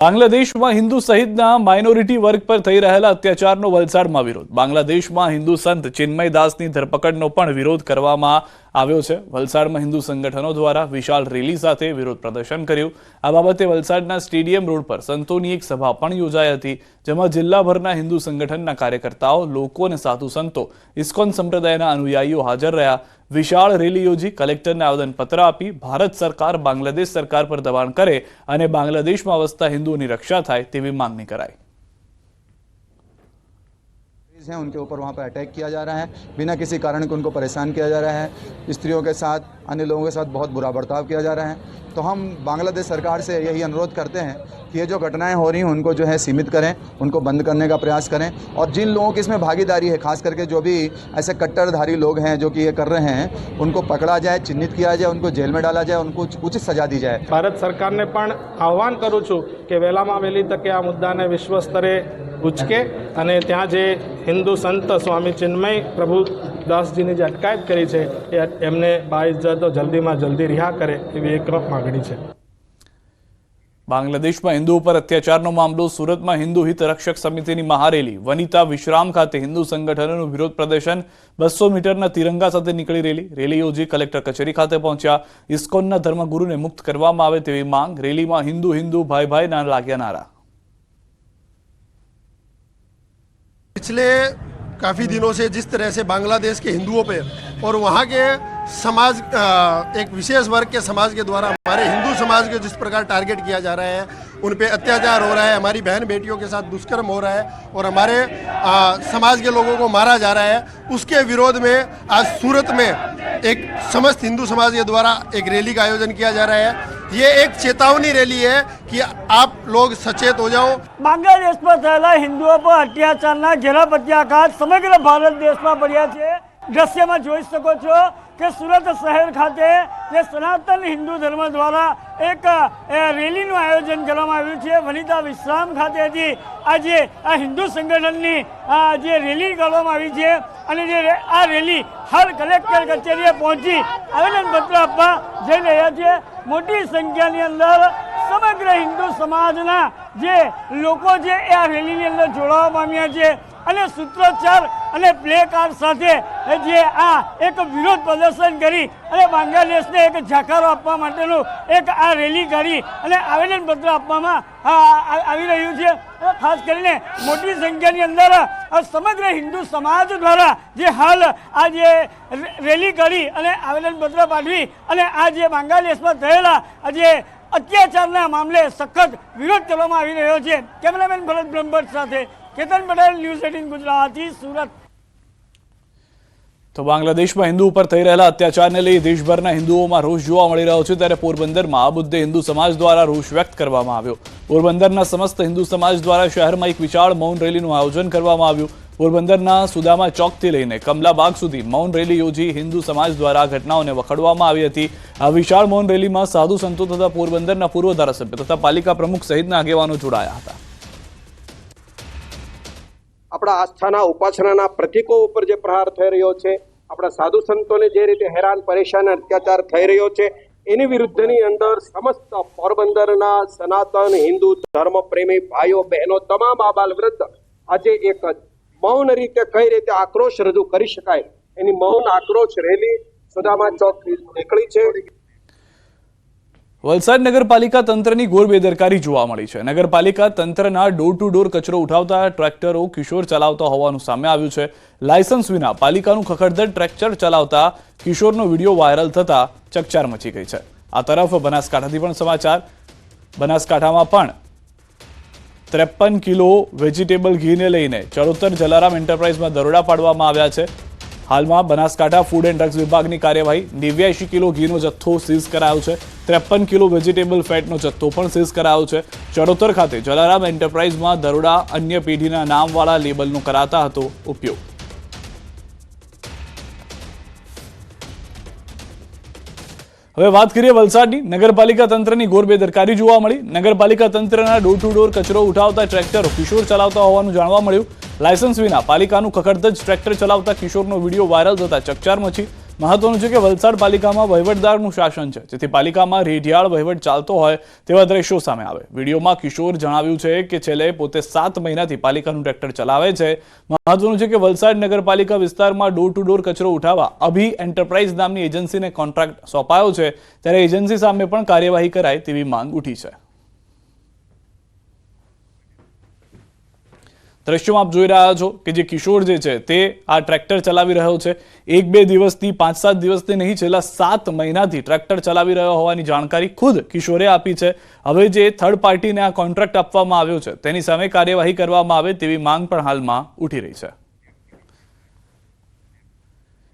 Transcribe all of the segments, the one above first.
બાંગ્લાદેશમાં હિન્દુ સહિતના માઇનોરિટી વર્ગ પર થઈ રહેલા અત્યાચારનો વલસાડમાં વિરોધ. બાંગ્લાદેશમાં હિન્દુ સંત ચિન્મય દાસની ધરપકડનો પણ વિરોધ કરવામાં આવ્યો છે. વલસાડમાં હિન્દુ સંગઠનો દ્વારા વિશાળ રેલી સાથે વિરોધ પ્રદર્શન કર્યું. આ બાબતે વલસાડના સ્ટેડિયમ રોડ પર સંતોની એક સભા પણ યોજાઈ હતી, જેમાં જિલ્લાભરના હિન્દુ સંગઠનના કાર્યકર્તાઓ, લોકો અને સાધુ સંતો, ઇસ્કોન સંપ્રદાયના અનુયાયીઓ હાજર રહ્યા. વિશાળ રેલી યોજી કલેક્ટરને આવેદનપત્ર આપી ભારત સરકાર બાંગ્લાદેશ सरकार पर दबाण करे અને બાંગ્લાદેશમાં વસતા હિન્દુઓની રક્ષા થાય તેવી માંગણી કરાઈ. हैं उनके ऊपर वहाँ पर अटैक किया जा रहा है, बिना किसी कारण के उनको परेशान किया जा रहा है, स्त्रियों के साथ अन्य लोगों के साथ बहुत बुरा बर्ताव किया जा रहा है. तो हम बांग्लादेश सरकार से यही अनुरोध करते हैं कि ये जो घटनाएं हो रही हैं उनको जो है सीमित करें, उनको बंद करने का प्रयास करें और जिन लोगों की इसमें भागीदारी है, खास करके जो भी ऐसे कट्टरधारी लोग हैं जो कि ये कर रहे हैं, उनको पकड़ा जाए, चिन्हित किया जाए, उनको जेल में डाला जाए, उनको उचित सजा दी जाए. भारत सरकार ने पण आह्वान करूँ छूँ कि वहेलामां वहेली तके आ मुद्दाने विश्व स्तरे उचके અને ત્યાં જે હિન્દુ સંત સ્વામી ચિન્મય પ્રભુદાસજીની જે અટકાયત કરી છે એ એમને બાઇજ્જત જલ્દીમાં જલ્દી રિહા કરે એવી એક માગણી છે. બાંગ્લાદેશમાં હિન્દુઓ પર અત્યાચારનો મામલો. સુરતમાં હિન્દુ હિત રક્ષક સમિતિની મહારેલી. વનિતા વિશ્રામ ખાતે હિન્દુ સંગઠનોનું વિરોધ પ્રદર્શન. 200 મીટરના તિરંગા સાથે નીકળી રેલી યોજી કલેક્ટર કચેરી ખાતે પહોંચ્યા. ઇસ્કોનના ધર્મગુરુને મુક્ત કરવામાં આવે તેવી માંગ. રેલીમાં હિન્દુ હિન્દુ ભાઈ ભાઈના લાગ્યા નારા. पिछले काफ़ी दिनों से जिस तरह से बांग्लादेश के हिंदुओं पे और वहाँ के समाज एक विशेष वर्ग के समाज के द्वारा हमारे हिंदू समाज को जिस प्रकार टारगेट किया जा रहा है, उन पे अत्याचार हो रहा है, हमारी बहन बेटियों के साथ दुष्कर्म हो रहा है और हमारे समाज के लोगों को मारा जा रहा है, उसके विरोध में आज सूरत में एक समस्त हिंदू समाज के द्वारा एक रैली का आयोजन किया जा रहा है. ये एक चेतावनी रैली है कि आप लोग सचेत हो जाओ. बांग्लादेश में थયેલા હિન્દુઓ પર અત્યાચારના ઘેરા પ્રત્યાઘાત સમગ્ર ભારત દેશમાં પડ્યા છે. દ્રશ્યમાં જોઈ શકો છો કે સુરત શહેર ખાતે જે સનાતન હિન્દુ ધર્મ દ્વારા એક રેલીનું આયોજન કરવામાં આવ્યું છે. વનિતા વિશ્રામ ખાતેથી આજે આ હિન્દુ સંગઠનની જે રેલી કરવામાં આવી છે અને જે આ રેલી હાલ કલેક્ટર કચેરીએ પહોંચી આવેદનપત્ર આપવા જઈ રહ્યા છે. મોટી સંખ્યાની અંદર સમગ્ર હિન્દુ સમાજના જે લોકો છે એ આ રેલીની અંદર જોડાવા પામ્યા છે અને સૂત્રોચ્ચાર અને પ્લે કાર્ડ સાથે જે આ એક વિરોધ પ્રદર્શન કરી અને બાંગ્લાદેશને એક જાકારો આપવા માટેનું એક આ રેલી કરી અને આવેદનપત્ર આપવામાં આવી રહ્યું છે. ખાસ કરીને મોટી સંખ્યાની અંદર સમગ્ર હિન્દુ સમાજ દ્વારા જે હાલ આ જે રેલી કરી અને આવેદનપત્ર પાઠવી અને આ જે બાંગ્લાદેશમાં થયેલા જે અત્યાચારના મામલે સખત વિરોધ કરવામાં આવી રહ્યો છે. કેમેરામેન ભરત બ્રહ્મભટ્ટ સાથે કેતન પટેલ, ન્યૂઝ 18 ગુજરાતી, સુરત. તો બાંગ્લાદેશમાં હિન્દુ ઉપર થઈ રહેલા અત્યાચારને લઈ દેશભરના હિન્દુઓમાં રોષ જોવા મળી રહ્યો છે, ત્યારે પોરબંદરમાં આ મુદ્દે હિન્દુ સમાજ દ્વારા રોષ વ્યક્ત કરવામાં આવ્યો. પોરબંદરના સમસ્ત હિન્દુ સમાજ દ્વારા શહેરમાં એક વિશાળ મૌન રેલીનું આયોજન કરવામાં આવ્યું. પોરબંદરના સુદામા ચોકથી લઈને કમલાબાગ સુધી મૌન રેલી યોજી હિન્દુ સમાજ દ્વારા ઘટનાઓને વખોડવામાં આવી હતી. આ વિશાળ મૌન રેલીમાં સાધુ સંતો તથા પોરબંદરના પૂર્વ ધારાસભ્ય તથા પાલિકા પ્રમુખ સહિતના આગેવાનો જોડાયા હતા. આપણા આસ્થાના ઉપાસનાના પ્રતીકો ઉપર જે પ્રહાર થઈ રહ્યો છે, આપણા સાધુ સંતોને જે રીતે હેરાન પરેશાન અત્યાચાર થઈ રહ્યો છે, એની વિરુદ્ધની અંદર સમસ્ત પોરબંદરના સનાતન હિન્દુ ધર્મ પ્રેમી ભાઈઓ બહેનો તમામ આબાલ વૃદ્ધ આજે એક મૌન રીતે કઈ રીતે આક્રોશ રજૂ કરી શકાય એની મૌન આક્રોશ રેલી સુદામા ચોક નીકળી છે. વલસાડ નગરપાલિકા તંત્રની ઘોર બેદરકારી જોવા મળી છે. નગરપાલિકા તંત્રના ડોર ટુ ડોર કચરો ઉઠાવતા ટ્રેક્ટરો કિશોર ચલાવતા હોવાનું સામે આવ્યું છે. લાયસન્સ વિના પાલિકાનું ખખડધડ ટ્રેક્ટર ચલાવતા કિશોરનો વિડીયો વાયરલ થતા ચકચાર મચી ગઈ છે. આ તરફ બનાસકાંઠાથી પણ સમાચાર. બનાસકાંઠામાં પણ 53 કિલો વેજીટેબલ ઘીને લઈને ચરોતર જલારામ એન્ટરપ્રાઇઝમાં દરોડા પાડવામાં આવ્યા છે. હાલમાં બનાસકાંઠા ફૂડ એન્ડ ડ્રગ્સ વિભાગની કાર્યવાહી. 89 કિલો ઘીનો જથ્થો સીઝ કરાયો છે. 53 કિલો વેજીટેબલ ફેટનો જથ્થો પણ સીઝ કરાયો છે. ચરોતર ખાતે જલારામ એન્ટરપ્રાઇઝમાં દરોડા. અન્ય પેઢીના નામવાળા લેબલનો કરાતા હતો ઉપયોગ. હવે વાત કરીએ વલસાડની. નગરપાલિકા તંત્રની ઘોર બેદરકારી જોવા મળી. નગરપાલિકા તંત્રના ડોર ટુ ડોર કચરો ઉઠાવતા ટ્રેક્ટરો કિશોર ચલાવતા હોવાનું જાણવા મળ્યું. લાયસન્સ વિના પાલિકાનું ખખડધજ ટ્રેક્ટર ચલાવતા કિશોરનો વિડીયો વાયરલ થતા ચકચાર મચી. મહત્વનું છે કે વલસાડ પાલિકામાં વહીવટદારનું શાસન છે, જેથી પાલિકામાં રેઢિયાળ વહીવટ ચાલતો હોય તેવા દ્રશ્યો સામે આવે। વિડીયોમાં કિશોર જણાવ્યું છે કે છેલ્લે પોતે 7 મહિનાથી પાલિકાનું ટ્રેક્ટર ચલાવે છે। મહત્વનું છે કે વલસાડ નગરપાલિકા વિસ્તારમાં ડોર ટુ ડોર કચરો ઉઠાવવા અભી એન્ટરપ્રાઇઝ નામની એજન્સીને કોન્ટ્રાક્ટ સોંપાયો છે, ત્યારે એજન્સી સામે પણ કાર્યવાહી કરાય તેવી માંગ ઉઠી છે। દ્રશ્યોમાં આપ જોઈ રહ્યા છો કે જે કિશોર જે છે તે આ ટ્રેક્ટર ચલાવી રહ્યો છે। 1-2 દિવસથી 5-7 દિવસથી નહીં, છેલ્લા 7 મહિનાથી ટ્રેક્ટર ચલાવી રહ્યો હોવાની જાણકારી ખુદ કિશોરે આપી છે। હવે જે થર્ડ પાર્ટીને આ કોન્ટ્રાક્ટ આપવામાં આવ્યો છે તેની સામે કાર્યવાહી કરવામાં આવે તેવી માંગ પણ હાલમાં ઉઠી રહી છે।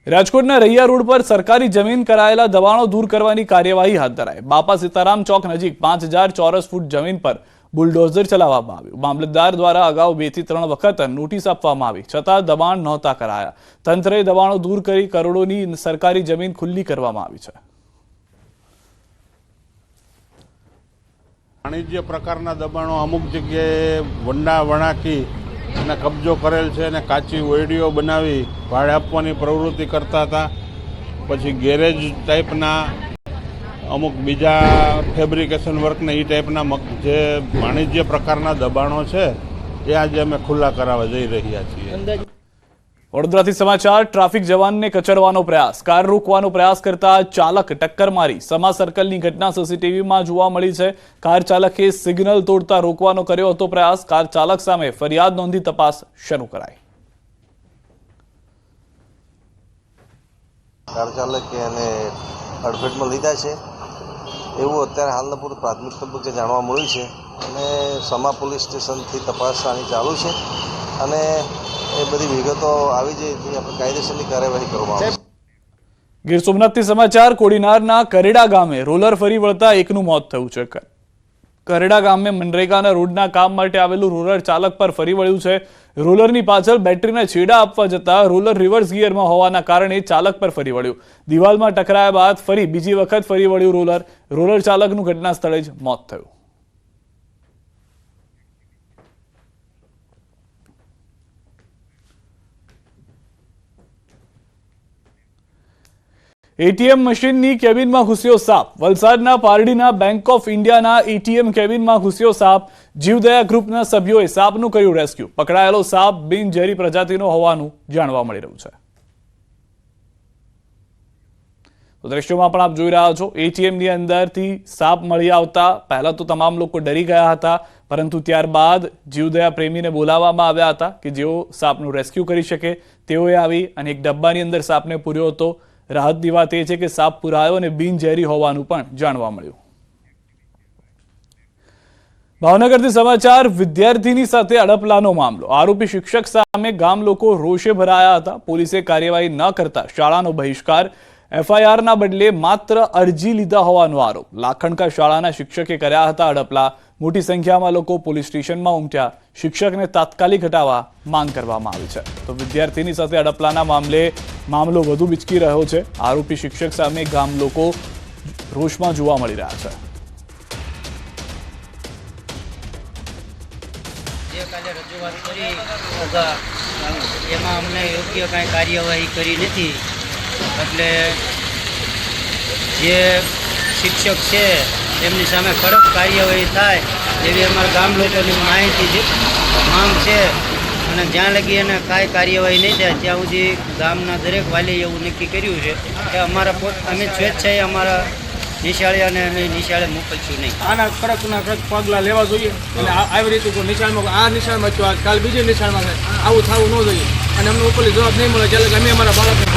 રાજકોટના રૈયા રોડ પર સરકારી જમીન કરાયેલા દબાણો દૂર કરવાની કાર્યવાહી હાથ ધરાઈ। બાપા સીતારામ ચોક નજીક 5000 ચોરસ ફૂટ જમીન પર બુલડોઝર ચલાવવામાં આવ્યું। મામલતદાર દ્વારા અગાઉ 2 થી 3 વખત નોટિસ આપવામાં આવી, છતાં દબાણ નહોતા કરાયા। તંત્રએ દબાણો દૂર કરી કરોડોની સરકારી જમીન ખુલ્લી કરવામાં આવી છે। વાણિજ્ય પ્રકારના દબાણો અમુક જગ્યાએ વંડા વણાકી અને કબજો કરેલ છે અને કાચી ઓયડીઓ બનાવી ભાડે આપવાની પ્રવૃત્તિ કરતા હતા। પછી ગેરેજ ટાઈપના અમુક બીજા ફેબ્રિકેશન વર્કને એ ટાઈપના જે વાણિજ્ય પ્રકારના દબાણો છે એ આજે અમે ખુલ્લા કરાવવા જઈ રહ્યા છીએ। વડોદરાથી સમાચાર। ટ્રાફિક જવાનને કચડવાનો પ્રયાસ, કાર રોકવાનો પ્રયાસ કરતા ચાલક ટક્કર મારી। સમા સર્કલની ઘટના સીસીટીવીમાં જોવા મળી છે। કાર ચાલકે સિગ્નલ તોડતા રોકવાનો કર્યો હતો પ્રયાસ। કાર ચાલક સામે ફરિયાદ નોંધી તપાસ શરૂ કરાઈ। કાર ચાલકે એને અડફેટમાં લીધા છે એવું અત્યારે હાલના પૂરું પ્રાથમિક તબક્કે જાણવા મળ્યું છે અને સમા પોલીસ સ્ટેશનથી તપાસ આની ચાલુ છે અને એ બધી વિગતો આવી જાય એથી આપણે કાયદેસરની કાર્યવાહી કરવામાં આવશે। ગીર સોમનાથથી સમાચાર। કોડીનારના કરેડા ગામે રોલર ફરી વળતા એકનું મોત થયું છે। કરેડા ગામે મનરેગાના રોડના કામ માટે આવેલું રોલર ચાલક પર ફરી વળ્યું છે। રોલરની પાછળ બેટરીના છેડા આપવા જતા રોલર રિવર્સ ગિયરમાં હોવાના કારણે ચાલક પર ફરી વળ્યું। દિવાલમાં ટકરાયા બાદ ફરી બીજી વખત ફરી વળ્યું રોલર ચાલકનું ઘટના સ્થળે જ મોત થયું। એટીએમ મશીનની કેબિનમાં ઘૂસ્યો સાપ। વલસાડના પારડીના બેંક ઓફ ઇન્ડિયાના એટીએમ કેબિનમાં ઘૂસ્યો સાપ। જીવદયા ગ્રુપના સભ્યોએ સાપનું કર્યું રેસ્ક્યુ। પકડાયેલો સાપ બિનઝેરી પ્રજાતિનો હોવાનું જાણવા મળી રહ્યું છે। તો દ્રશ્યોમાં પણ આપ જોઈ રહ્યા છો, એટીએમની અંદરથી સાપ મળી આવતા પહેલા તો તમામ લોકો ડરી ગયા હતા, પરંતુ ત્યારબાદ જીવદયા પ્રેમીને બોલાવવામાં આવ્યા હતા કે જેઓ સાપનું રેસ્ક્યુ કરી શકે। તેઓએ આવી અને એક ડબ્બાની અંદર સાપને પૂર્યો હતો। રાહતની વાત એ છે કે સાપ પુરાયો અને બિનઝેરી હોવાનું પણ જાણવા મળ્યું। ભાવનગરથી સમાચાર। વિદ્યાર્થીની સાથે અડપલાનો મામલો। આરોપી શિક્ષક સામે ગામ લોકો રોષે ભરાયા હતા। પોલીસે કાર્યવાહી ન કરતા શાળાનો બહિષ્કાર। એફઆઈઆરના બદલે માત્ર અરજી લીધા હોવાનો આરોપ। લાખણકા શાળાના શિક્ષકે કર્યા હતા અડપલા। મોટી સંખ્યામાં લોકો પોલીસ સ્ટેશનમાં ઉમટ્યા। શિક્ષકને તાત્કાલિક હટાવવા માંગ કરવામાં આવી છે। તો વિદ્યાર્થીની સાથે અડપલાના મામલો વધુ બિચકી રહ્યો છે। આરોપી શિક્ષક સામે ગામ લોકો રોષમાં જોવા મળી રહ્યા છે। જે કાલે રજૂઆત કરી એમાં અમને યોગ્ય કાંઈ કાર્યવાહી કરી નથી, એટલે જે શિક્ષક છે એમની સામે કડક કાર્યવાહી થાય એવી અમારા ગામ લોકોની માહિતી માંગ છે અને જ્યાં લગી એને કાંઈ કાર્યવાહી નહીં થાય ત્યાં સુધી ગામના દરેક વાલીએ એવું નક્કી કર્યું છે કે અમે સ્વેચ્છાએ અમારા નિશાળે અને અમે નિશાળે મોકલશું નહીં। આના કડકના કડક પગલાં લેવા જોઈએ અને આવી રીતે કોઈ નિશાળમાં આ નિશાળમાં થયું કાલ બીજી નિશાળમાં થાય આવું થવું ન જોઈએ અને અમને ઉપર જવાબ નહીં મળે ત્યારે અમે અમારા બાળકને